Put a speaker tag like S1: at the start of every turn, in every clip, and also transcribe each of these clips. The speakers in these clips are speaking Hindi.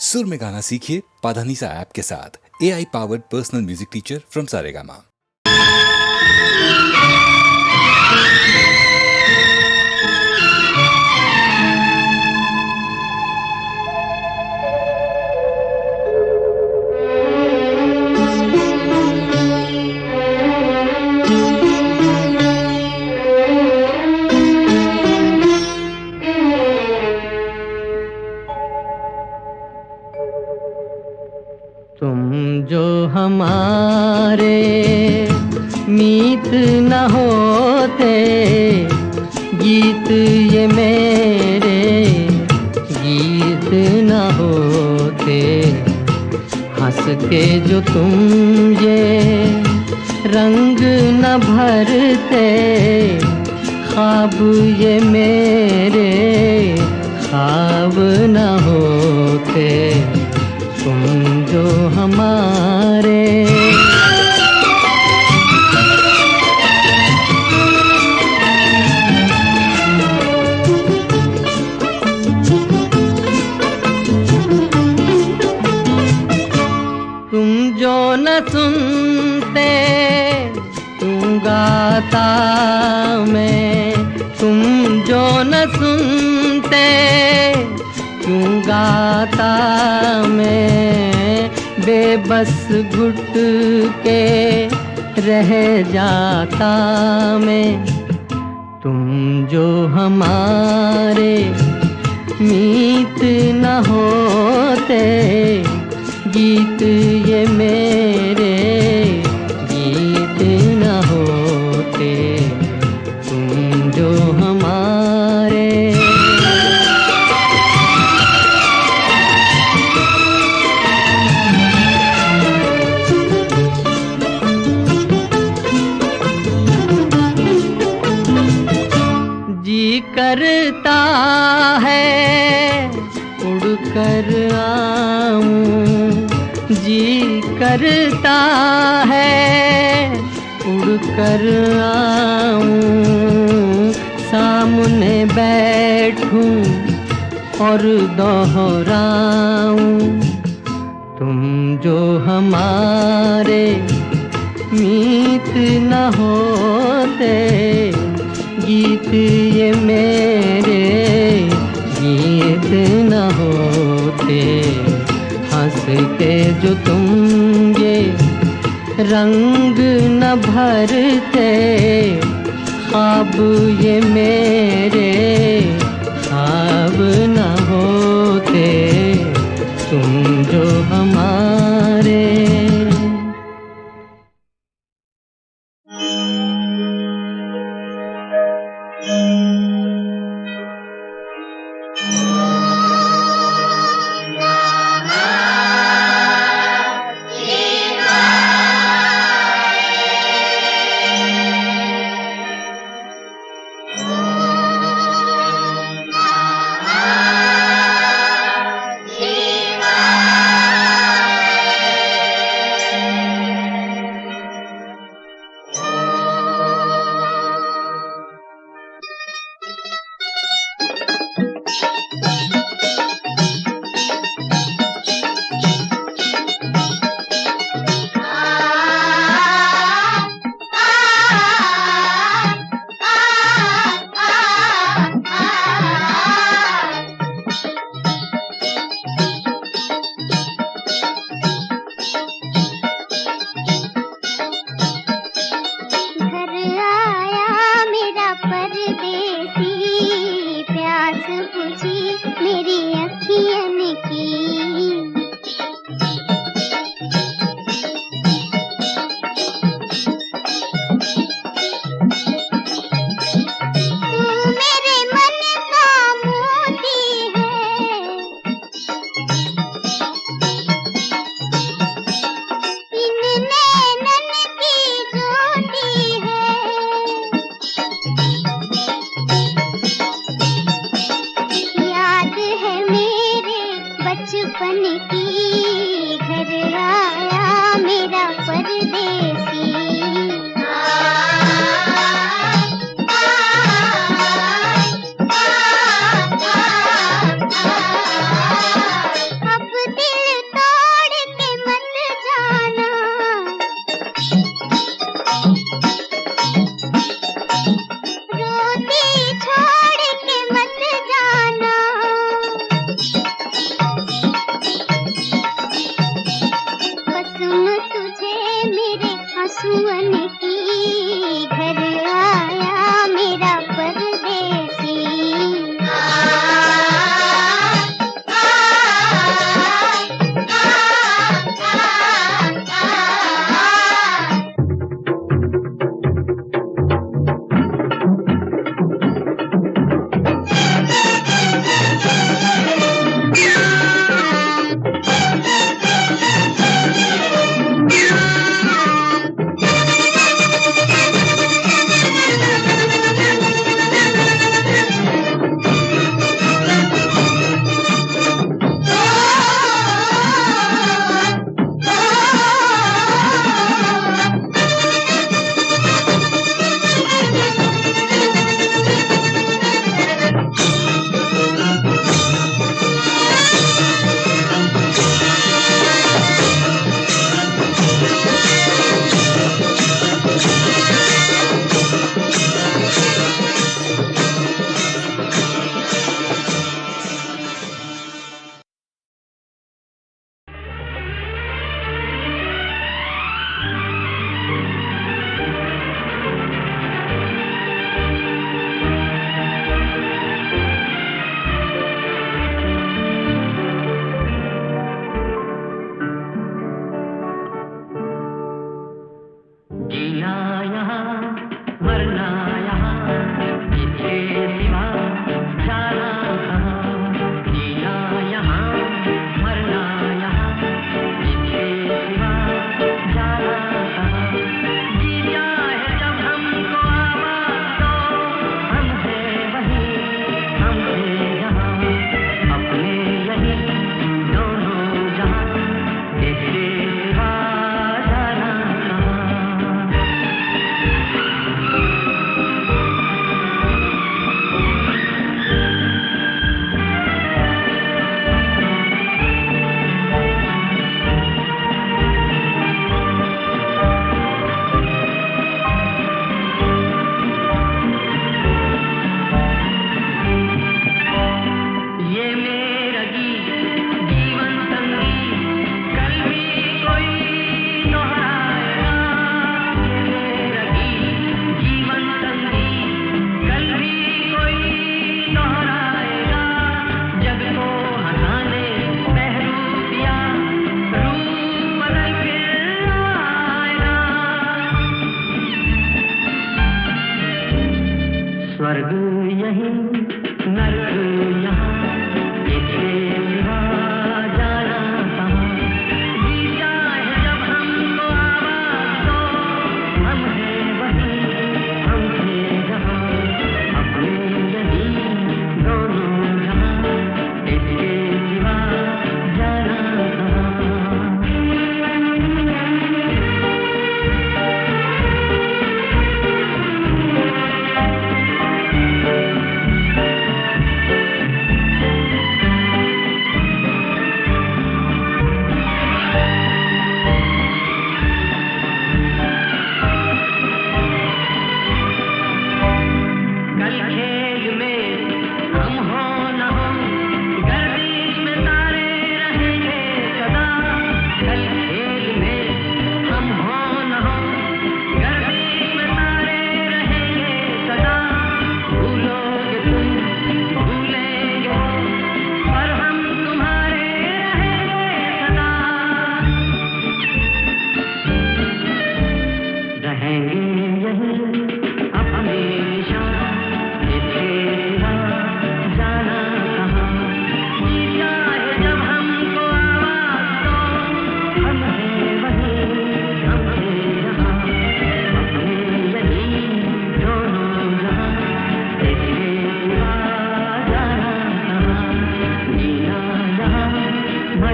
S1: सुर में गाना सीखिए पाधानीसा ऐप के साथ। AI powered personal music teacher from Saregama.
S2: तुम जो हमारे मीत न होते, गीत ये मेरे गीत न होते। हंस के जो तुम ये रंग न भरते, ख्वाब ये मेरे ख्वाब न होते। तुम जो हमारे तुम जो न सुनते तुम गाता मैं, तुम जो न सुनते क्यों गाता मैं, बेबस घुट के रह जाता मैं। तुम जो हमारे मीत न होते, गीत ये मेरे गीत न होते। तुम जो हमारे करता है उड़कर आऊं, जी करता है उड़कर आऊं, सामने बैठूं और दोहराऊं। तुम जो हमारे मीत न होते, गीत ये मेरे गीत न होते। हंस के जो तुम ये रंग न भरते, ख्वाब ये मेरे ख्वाब न होते। तुम जो हमारे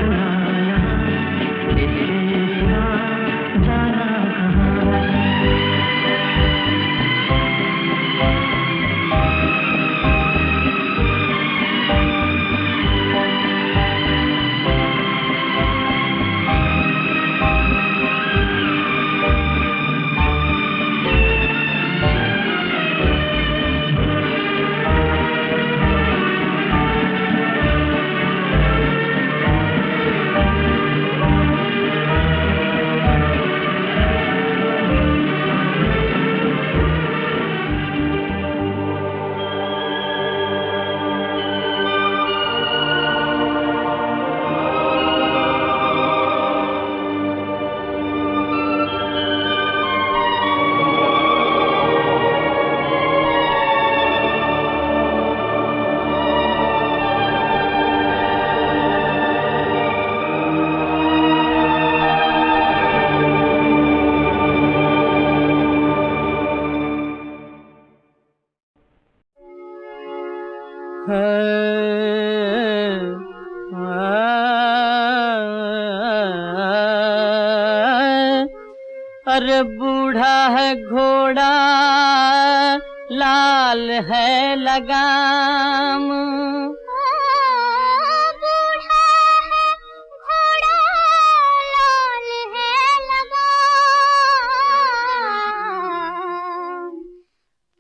S2: छोड़ा यहाँ, इससे सिवा जाना कहाँ। अरे बूढ़ा है घोड़ा लाल है लगाम,
S3: बूढ़ा है घोड़ा लाल है लगाम,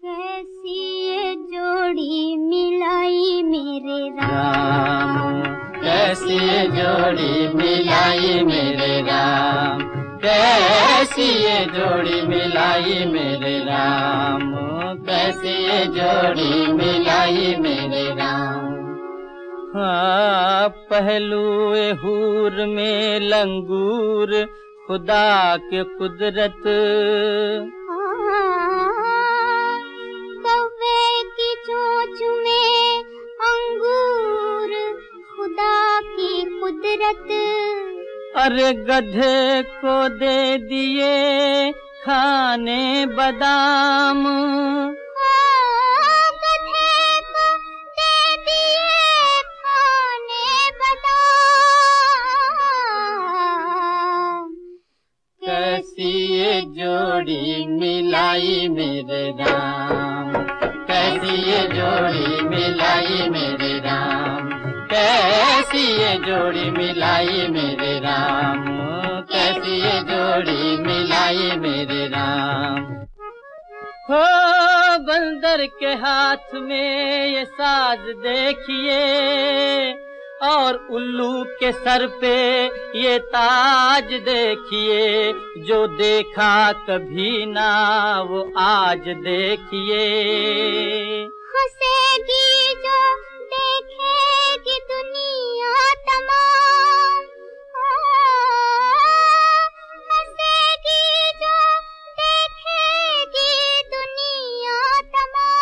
S3: कैसी ये जोड़ी मिलाई मेरे राम,
S2: कैसी ये जोड़ी मिलाई मेरे राम, कैसी ये जोड़ी मिलाई मेरे राम, कैसी ये जोड़ी मिलाई मेरे राम। हाँ, पहलुए हूर में लंगूर खुदा के कुदरत,
S3: कौवे की चोंच में अंगूर खुदा की कुदरत,
S2: अरे गधे को दे दिए खाने बादाम,
S3: गधे को दे दिए खाने बादाम,
S2: कैसी ये जोड़ी मिलाई मेरे राम, कैसी ये जोड़ी मिलाई मेरे राम, कैसी ये जोड़ी मिलाई मेरे राम, कैसी ये जोड़ी मिलाई मेरे राम। हो बंदर के हाथ में ये साज देखिए, और उल्लू के सर पे ये ताज देखिए, जो देखा कभी ना वो आज देखिए।
S3: हंसेगी जो देखेगी दुनिया तमाम, हंसेगी जो देखेगी दुनिया तमाम,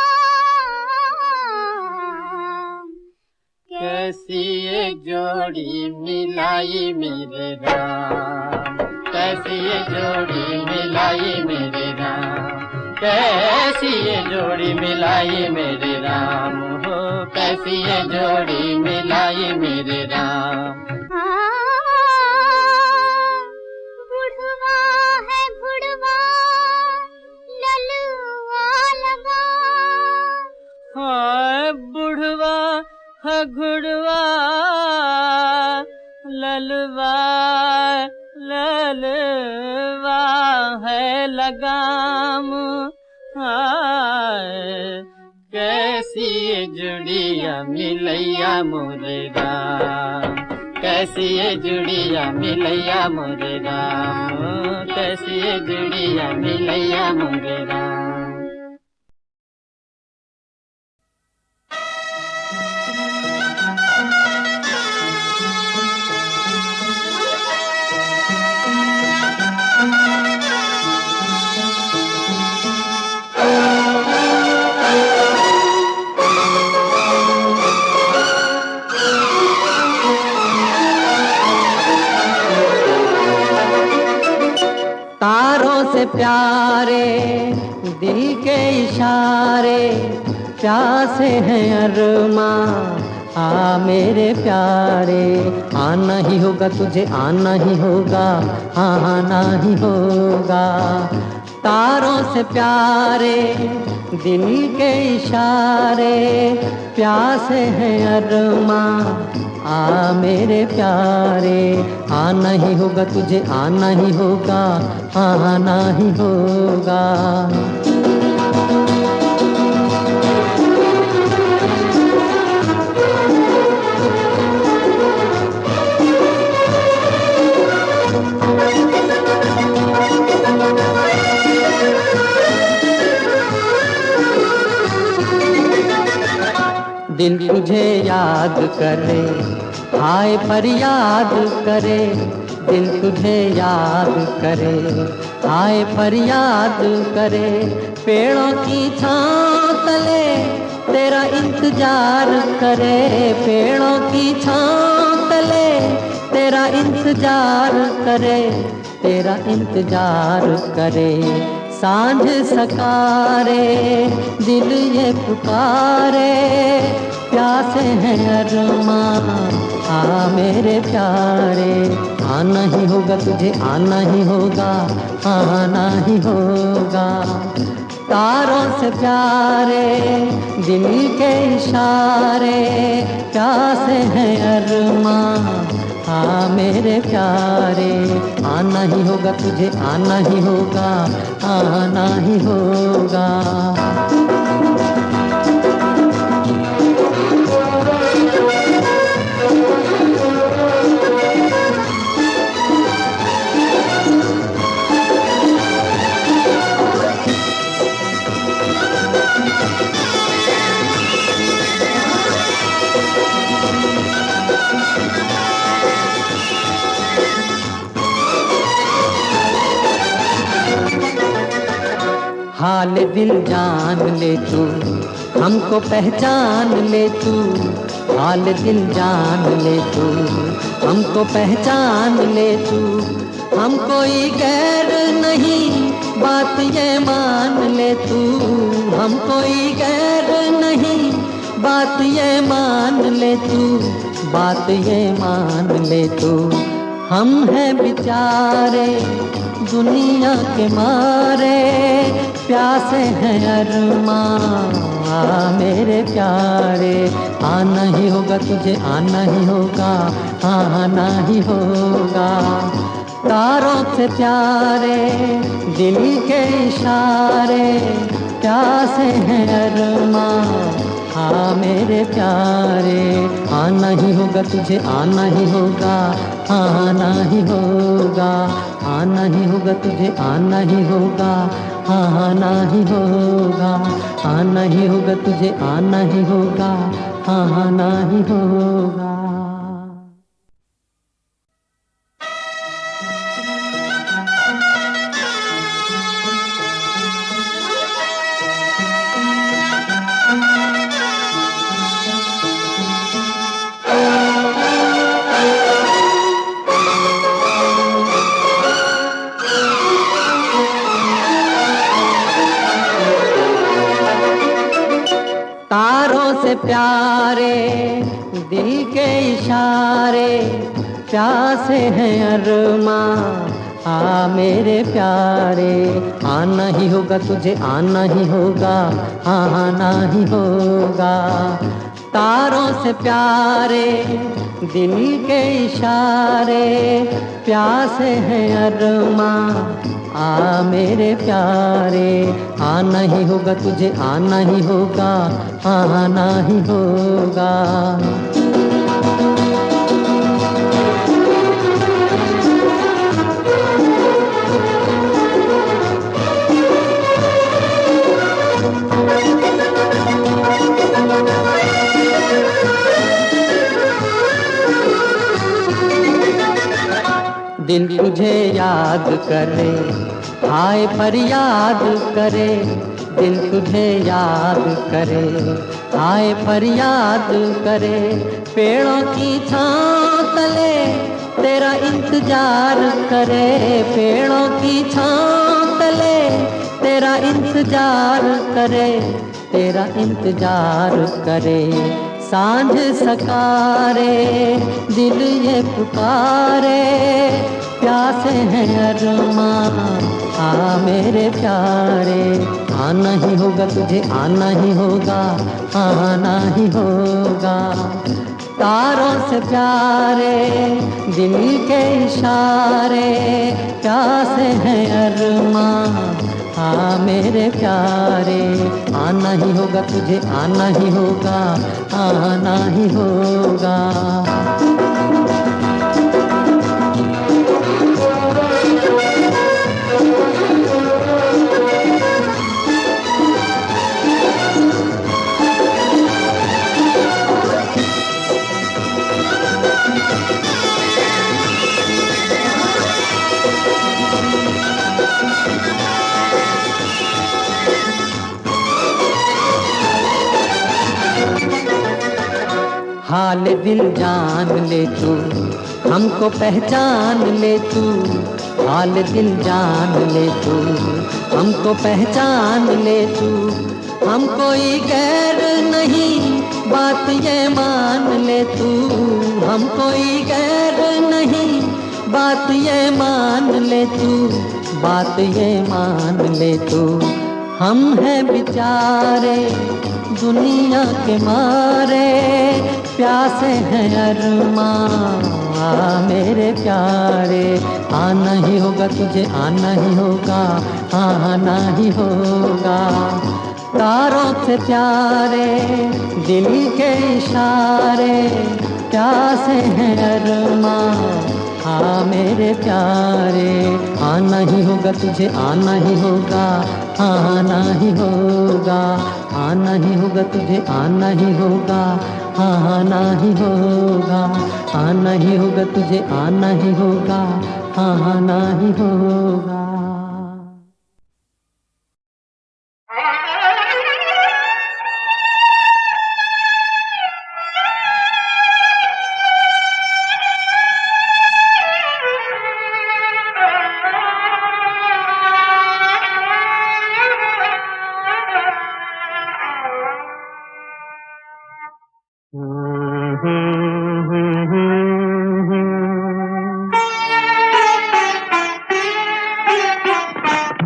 S2: कैसी ये जोड़ी मिलाई मेरे राम, कैसी ये जोड़ी मिलाई मेरे राम, कैसी ये जोड़ी मिलाई मेरे राम, हो कैसी ये जोड़ी मिलाई मेरे राम।
S3: बुढ़वा है बुढ़वा ललुआ लगा,
S2: हाय बुढ़वा है घुड़वा ललवा ललवा है लगाम, हाय कैसी ये जुड़िया मिलैया मोरे राम, कैसी ये जुड़िया मिलैया मोरे राम, कैसी ये जुड़िया मिलैया मोरे राम।
S4: तारों से प्यारे दिल के इशारे, प्यासे हैं अरमा आ मेरे प्यारे, आना ही होगा तुझे, आना ही होगा, आना ही होगा। तारों से प्यारे दिल के इशारे, प्यासे हैं अरमां, आ मेरे प्यारे, आना ही होगा तुझे, आना ही होगा, आना ही होगा। दिल तुझे याद करे, हाय फरियाद करे, दिल तुझे याद करे, हाय फरियाद करे। पेड़ों की छाँव तले तेरा इंतजार करे, पेड़ों की छाँव तले तेरा इंतजार करे, तेरा इंतजार करे। सांझ सकारे दिल ये पुकारे, प्यासे हैं अरमां, आ मेरे प्यारे, आना ही होगा तुझे, आना ही होगा, आना ही होगा। तारों से प्यारे दिल के इशारे, प्यासे हैं अरमां, आ मेरे प्यारे, आना ही होगा तुझे, आना ही होगा, आना ही होगा। हाल दिल जान ले तू, हमको पहचान ले तू, हाल दिल जान ले तू, हमको पहचान ले तू। हम कोई गैर नहीं, बात ये मान ले तू, हम कोई गैर नहीं, बात ये मान ले तू, बात ये मान ले तू। हम हैं बेचारे दुनिया के मारे, प्यासे हैं अरमां, आ मेरे प्यारे, आना ही होगा तुझे, आना ही होगा, आना ही होगा। तारों से प्यारे दिल के इशारे, प्यासे हैं अरमां, आ मेरे प्यारे, आना ही होगा तुझे, आना ही होगा, आना ही होगा, आना ही होगा तुझे, आना ही होगा, आना ही होगा, आना ही होगा तुझे, आना ही होगा, आना ही होगा। तारों से प्यारे दिल के इशारे, प्यासे हैं अरमां, आ मेरे प्यारे, आना ही होगा तुझे, आना ही होगा, आना ही होगा। तारों से प्यारे दिल के इशारे, प्यासे हैं अरमां, आ मेरे प्यारे, आना ही होगा तुझे, आना ही होगा, आना ही होगा। दिल तुझे याद करे, हाय फरियाद करे, दिल तुझे याद करे, हाय फरियाद करे। पेड़ों की छाँव तले तेरा इंतजार करे, पेड़ों की छाँव तले तेरा इंतजार करे, तेरा इंतजार करे। सांझ सकारे दिल ये पुकारे, प्यासे हैं अरमां आ मेरे प्यारे। आना ही होगा तुझे, आना ही होगा, आना ही होगा। तारों से प्यारे दिल के इशारे, प्यासे हैं अरमां आ मेरे प्यारे। आना ही होगा तुझे, आना ही होगा, आना ही होगा। हाल दिल जान ले तू, हमको पहचान ले तू। हाल दिल जान ले तू, हमको पहचान ले तू। हम कोई गैर नहीं, बात ये मान ले तू। हम कोई गैर नहीं, बात ये मान ले तू। बात ये मान ले तू। हम हैं बेचारे दुनिया के मारे, प्यासे हैं अरमां आ मेरे प्यारे। आना ही होगा तुझे, आना ही होगा, आना ही होगा। तारों से प्यारे दिल के इशारे, प्यासे हैं अरमां आ मेरे प्यारे। आना ही होगा तुझे, आना ही होगा, आना ही होगा। आना ही होगा तुझे, आना ही होगा, आना ही होगा। आना ही होगा तुझे, आना ही होगा, आना ही होगा।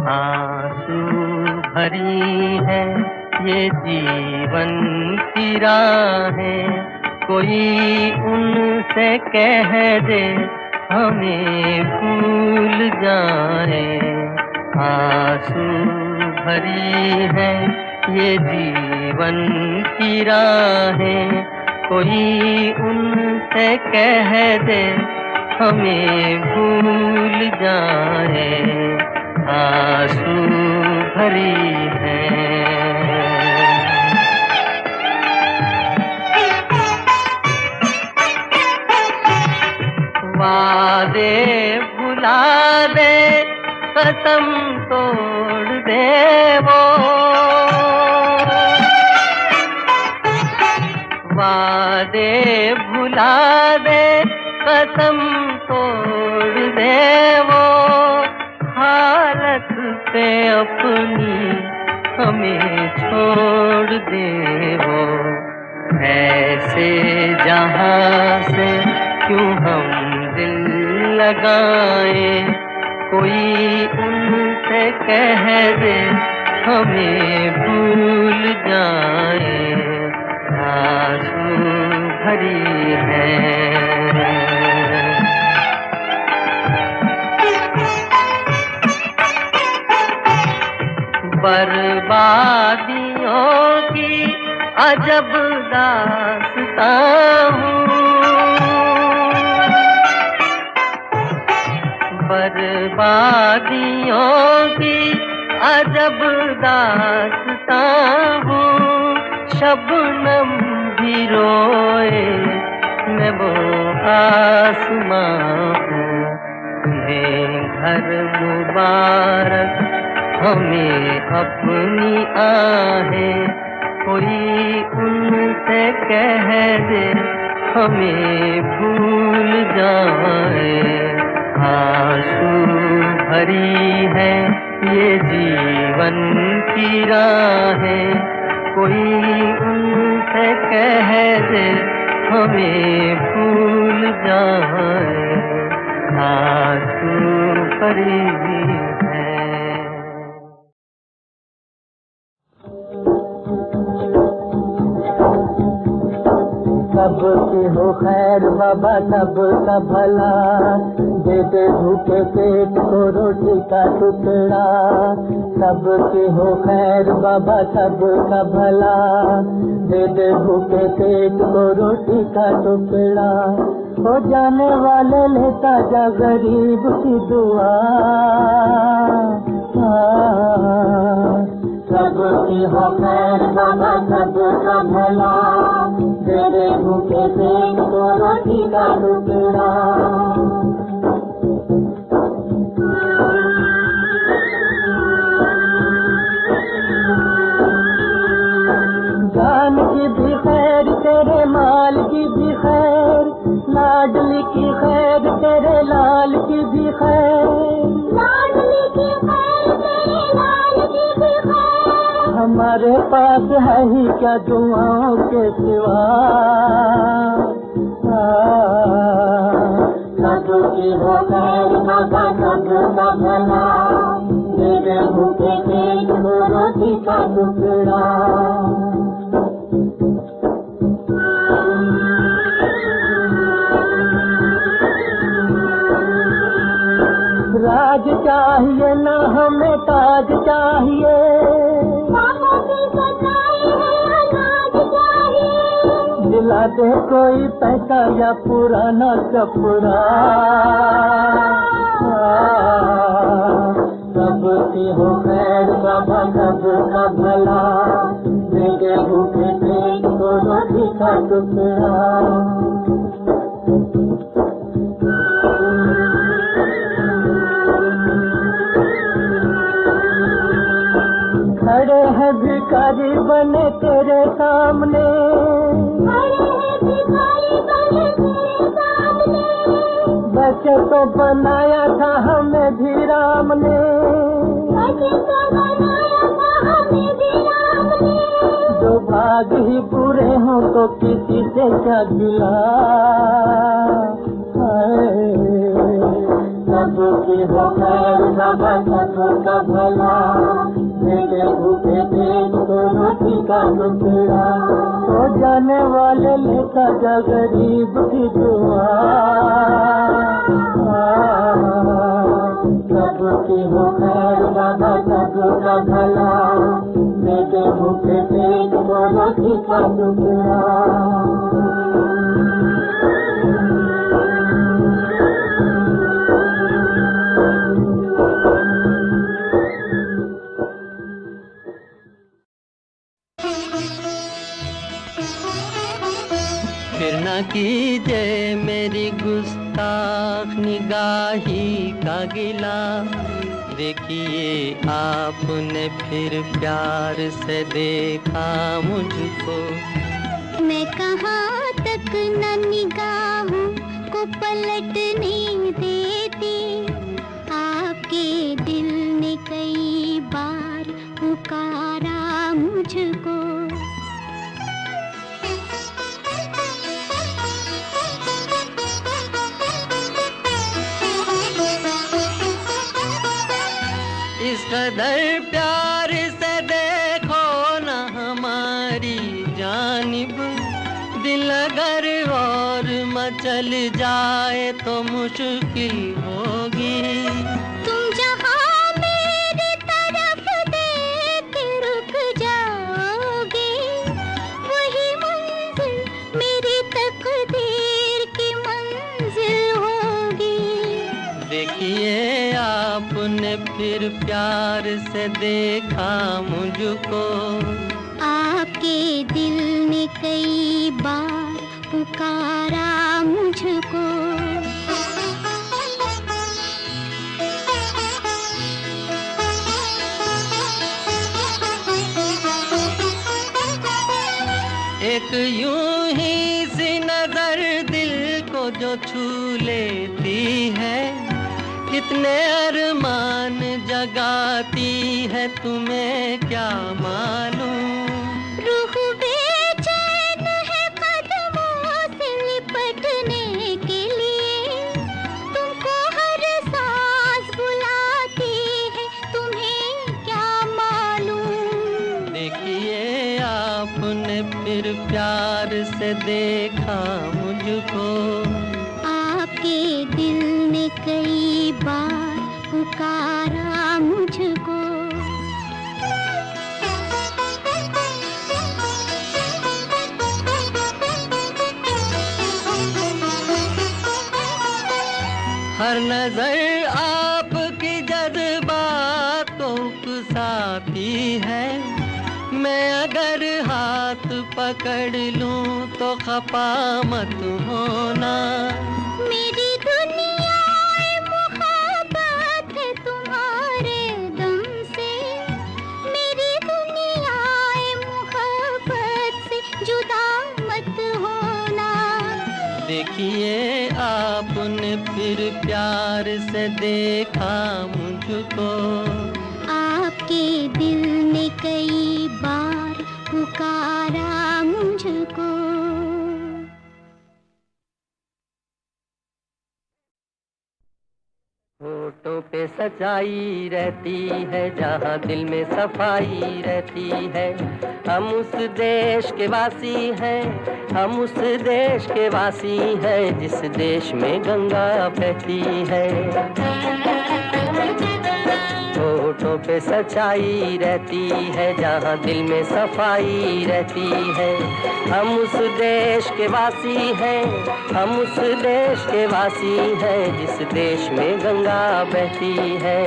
S2: आंसू भरी है ये जीवन की राहें, कोई उनसे कह दे हमें भूल जाए। आंसू भरी है ये जीवन की राहें, कोई उनसे कह दे हमें भूल जाए। आंसू भरी है। वादे भुला दे, कसम तोड़ दे वो। वादे भुला दे, कसम तोड़ दे वो। हालत पे अपनी हमें छोड़ दे वो। ऐसे जहां से क्यों हम दिल लगाए, कोई उनसे कह दे हमें भूल जाए। आंसू भरी है। बर्बादियों की अजब दास्तां हूँ। बर्बादियों की अजब दास्तां हूँ। शबनम भी रोए, मैं वो आसमां हूँ। तुम्हें घर मुबारक, हमें अपनी आहें, कोई उनसे कह दे हमें भूल जाए। आंसू भरी है ये जीवन की राहें, कोई उनसे कह दे हमें भूल जाए, आंसू भरी है।
S4: सबकी हो खैर बाबा सबका भला, दे दे भूखे पेट को रोटी का टुकड़ा। सबकी हो खैर बाबा सबका भला, दे दे भूखे पेट को रोटी का टुकड़ा। हो जाने वाले लेता जा गरीब की दुआ। सबकी हो खैर बाबा सबका भला, दे दे भूखे पेट को रोटी का टुकड़ा। जान की भी खैर तेरे माल की भी खैर, लाडली की खैर तेरे लाल की भी खैर,
S3: लाडली की खैर तेरे लाल की भी खैर।
S4: हमारे पास है ही क्या दुआओं के सिवा। सबकी हो खैर बाबा सबका भला, दे दे भूखे पेट को रोटी का टुकड़ा। राज चाहिए ना हमें ताज चाहिए,
S3: बाबा की सच्चाई है अनाज चाहिए।
S4: दिला दे कोई पैसा या पुराना कपड़ा। सबकी हो खैर बाबा सबका भला, दे दे भूखे पेट को रोटी का टुकड़ा। खड़े हैं भिखारी बने तेरे सामने, बच्चे को बनाया था हमें भी राम ने। जो भाग ही बुरे हों तो किसी से क्या गिला। सबकी हो खैर बाबा सबका भला, मेरे भूखे पेट को रोटी का टुकड़ा। हो जाने वाले लेता जा गरीब की दुआ। सबकी हो खैर बाबा सबका भला, मेरे भूखे पेट को रोटी का टुकड़ा।
S2: फिर न कीजिए मेरी गुस्ताख निगाही का गिला, देखिए आपने फिर प्यार से देखा मुझको।
S3: मैं कहाँ तक न निगाहों को पलटने देती, आपके दिल ने कई बार पुकारा मुझको।
S2: इस कदर प्यार से देखो न हमारी जानिब, दिल अगर और मचल जाए तो मुश्किल होगी।
S3: तुम जहाँ मेरी तरफ देख रुक जाओगे, वही मंजिल मेरी तकदीर की मंजिल होगी।
S2: देखिए आपने फिर प्यार से देखा मुझको,
S3: आपके दिल ने कई बार पुकारा मुझको।
S2: एक यूं ही सी नजर दिल को जो छू लेती है, कितने अरमान जगाती है तुम्हें क्या मालूम।
S3: रूह बेचैन
S2: से देखा मुझको।
S3: आपके दिल ने कई बार पुकारा मुझको।
S2: हर नजर आपकी जज्बात को उकसाती है। मैं अगर हाथ पकड़ लूं तो खफा मत होना।
S3: मेरी दुनिया मुहब्बत है तुम्हारे दम से। मेरी दुनिया मुहब्बत से जुदा मत होना।
S2: देखिए आपने फिर प्यार से देखा मुझको।
S3: आपके दिल ने कई बार पुकारा मुझको।
S2: होठों पे सच्चाई रहती है जहाँ दिल में सफाई रहती है। हम उस देश के वासी हैं, हम उस देश के वासी हैं जिस देश में गंगा बहती है। होठों पे सच्चाई रहती है जहाँ दिल में सफाई रहती है। हम उस देश के वासी हैं, हम उस देश के वासी हैं जिस देश में गंगा बहती है।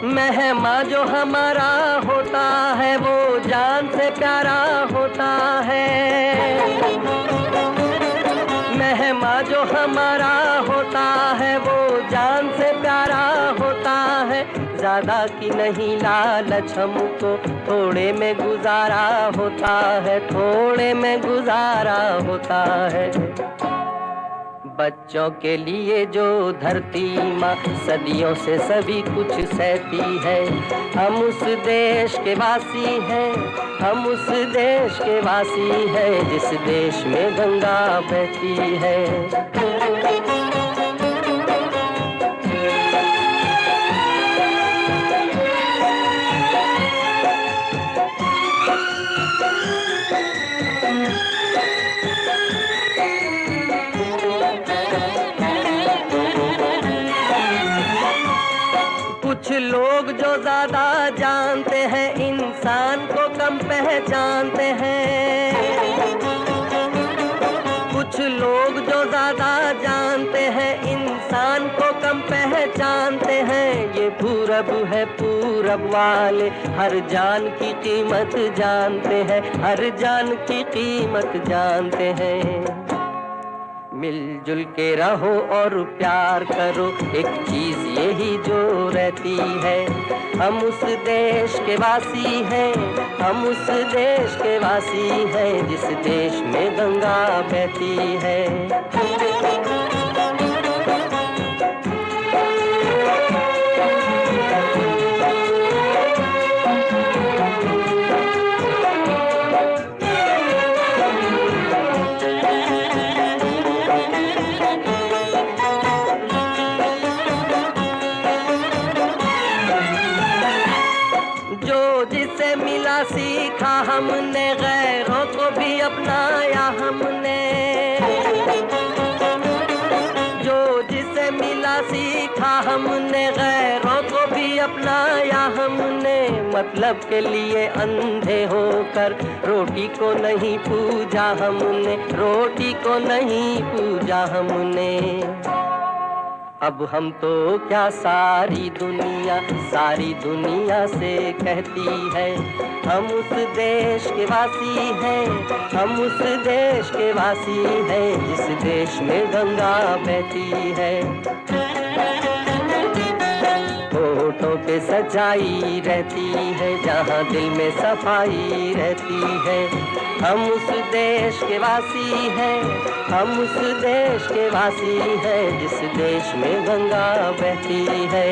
S2: मेहमा जो हमारा होता है वो जान से प्यारा होता है। मेहमा जो हमारा होता है वो जान से प्यारा होता है। ज्यादा की नहीं लालच हमको, थोड़े में गुजारा होता है, थोड़े में गुजारा होता है। बच्चों के लिए जो धरती माँ सदियों से सभी कुछ सहती है। हम उस देश के वासी हैं, हम उस देश के वासी हैं जिस देश में गंगा बहती है। कुछ लोग जो ज्यादा जानते हैं इंसान को कम पहचानते हैं। कुछ लोग जो ज्यादा जानते हैं इंसान को कम पहचानते हैं। ये पूरब है पूरब वाले हर जान की कीमत जानते हैं, हर जान की कीमत जानते हैं। मिलजुल के रहो और प्यार करो, एक चीज यही जो रहती है। हम उस देश के वासी हैं, हम उस देश के वासी हैं जिस देश में गंगा बहती है। जिसे मिला सीखा हमने, गैरों को भी अपनाया हमने। जो जिसे मिला सीखा हमने, गैरों को भी अपनाया हमने। मतलब के लिए अंधे होकर रोटी को नहीं पूजा हमने, रोटी को नहीं पूजा हमने। अब हम तो क्या सारी दुनिया से कहती है। हम उस देश के वासी हैं, हम उस देश के वासी हैं जिस देश में गंगा बहती है। होठों पे सच्चाई रहती है जहाँ दिल में सफाई रहती है। हम उस देश के वासी हैं, हम उस देश के वासी हैं जिस देश में गंगा बहती है।